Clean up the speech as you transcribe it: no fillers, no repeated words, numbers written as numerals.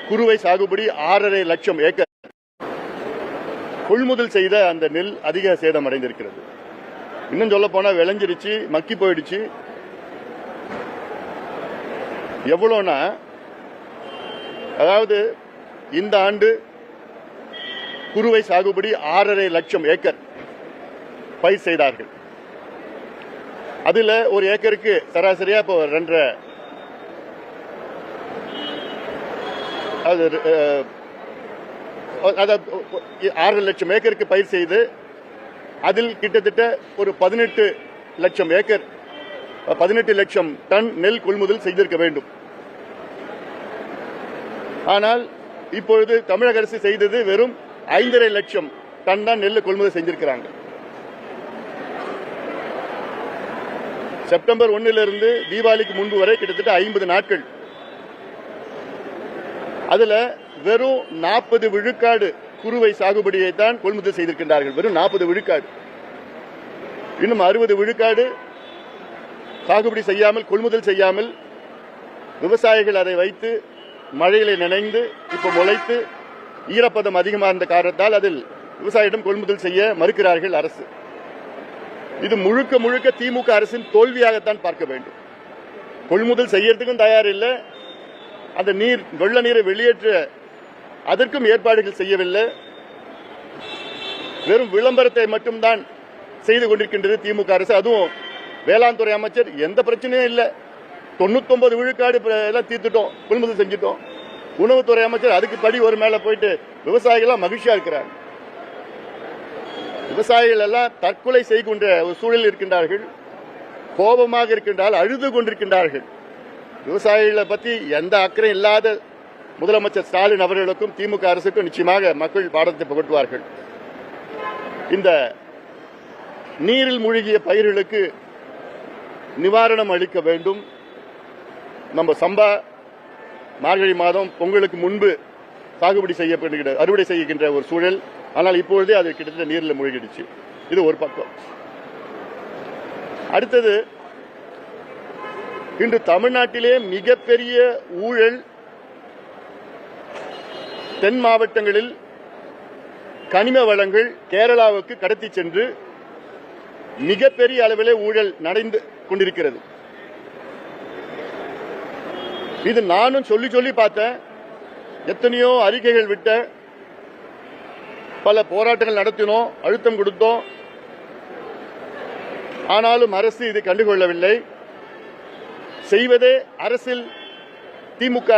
குறுவை சாகுபடி 6.5 லட்சம் ஏக்கர் கொள்முதல் செய்த அந்த நெல் அதிக சேதம் அடைந்திருக்கிறது. இன்னும் சொல்ல போனா விளைஞ்சிருச்சு, மக்கி போயிடுச்சு. எவ்வளவுனா, அதாவது இந்த ஆண்டு குறுவை சாகுபடி 6.5 லட்சம் ஏக்கர் பயிர் செய்தார்கள். அதுல ஒரு ஏக்கருக்கு சராசரியா இப்போ 2.5 6 லட்சம் ஏக்கருக்கு பயிர் செய்து அதில் கிட்டத்தட்ட ஒரு 18 லட்சம் ஏக்கர் 18 லட்சம் டன் நெல் கொள்முதல் செய்திருக்க வேண்டும். ஆனால் இப்பொழுது தமிழக அரசு செய்தது வெறும் 5.5 லட்சம் டன் தான் நெல் கொள்முதல் செஞ்சிருக்கிறாங்க. செப்டம்பர் 1 தீபாவளிக்கு முன்பு வரை கிட்டத்தட்ட 50 நாட்கள். அதுல வெறும் 40 விழுக்காடு குறுவை சாகுபடியை தான் கொள்முதல் செய்திருக்கின்றார்கள். வெறும் 40 விழுக்காடு. இன்னும் 60 விழுக்காடு சாகுபடி செய்யாமல், கொள்முதல் செய்யாமல் விவசாயிகள் அதை வைத்து மழையில நனைந்து இப்ப முளைத்து ஈரப்பதம் அதிகமாக இருந்த காரணத்தால் அதில் விவசாயிடம் கொள்முதல் செய்ய மறுக்கிறார்கள் அரசு. இது முழுக்க முழுக்க திமுக அரசின் தோல்வியாகத்தான் பார்க்க வேண்டும். கொள்முதல் செய்யறதுக்கும் தயார் இல்லை, அந்த வெள்ள நீரை வெளியேற்ற அதற்கும் ஏற்பாடுகள் செய்யவில்லை. வெறும் விளம்பரத்தை மட்டும்தான் செய்து கொண்டிருக்கின்றது திமுக அரசு. அதுவும் வேளாண் துறை அமைச்சர் எந்த பிரச்சனையும் இல்லை, 99 விழுக்காடு எல்லாம் தீர்த்துட்டோம், கொள்முதல் செஞ்சுட்டோம். உணவுத்துறை அமைச்சர் அதுக்கு படி ஒரு மேல போயிட்டு விவசாயிகள் மகிழ்ச்சியா இருக்கிறார். விவசாயிகள் எல்லாம் தற்கொலை செய்கின்ற ஒரு சூழலில் இருக்கின்றார்கள், கோபமாக இருக்கின்றார்கள், அழுது கொண்டிருக்கின்றார்கள். விவசாயிகளை பற்றி எந்த அக்கறை இல்லாத முதலமைச்சர் ஸ்டாலின் அவர்களுக்கும் திமுக அரசுக்கும் நிச்சயமாக மக்கள் பாடத்தை புகட்டுவார்கள். இந்த நீரில் மூழ்கிய பயிர்களுக்கு நிவாரணம் அளிக்க வேண்டும். நம்ம சம்பா மார்கழி மாதம் பொங்கலுக்கு முன்பு சாகுபடி செய்யப்படுகிற அறுவடை செய்கின்ற ஒரு சூழல். ஆனால் இப்பொழுதே அது கிட்டத்தட்ட நீரில் மூழ்கிடுச்சு. இது ஒரு பக்கம். அடுத்தது, இன்று தமிழ்நாட்டிலே மிகப்பெரிய ஊழல் தென் மாவட்டங்களில் கனிம வளங்கள் கேரளாவுக்கு கடத்தி சென்று மிகப்பெரிய அளவிலே ஊழல் நடந்து கொண்டிருக்கிறது. இது நானும் சொல்லி சொல்லி பார்த்தேன், எத்தனையோ அறிக்கைகள் விட்ட, பல போராட்டங்கள் நடத்தினோம், அழுத்தம் கொடுத்தோம். ஆனாலும் அரசு இதை கண்டுகொள்ளவில்லை. செய்வதே அரசில் திமுக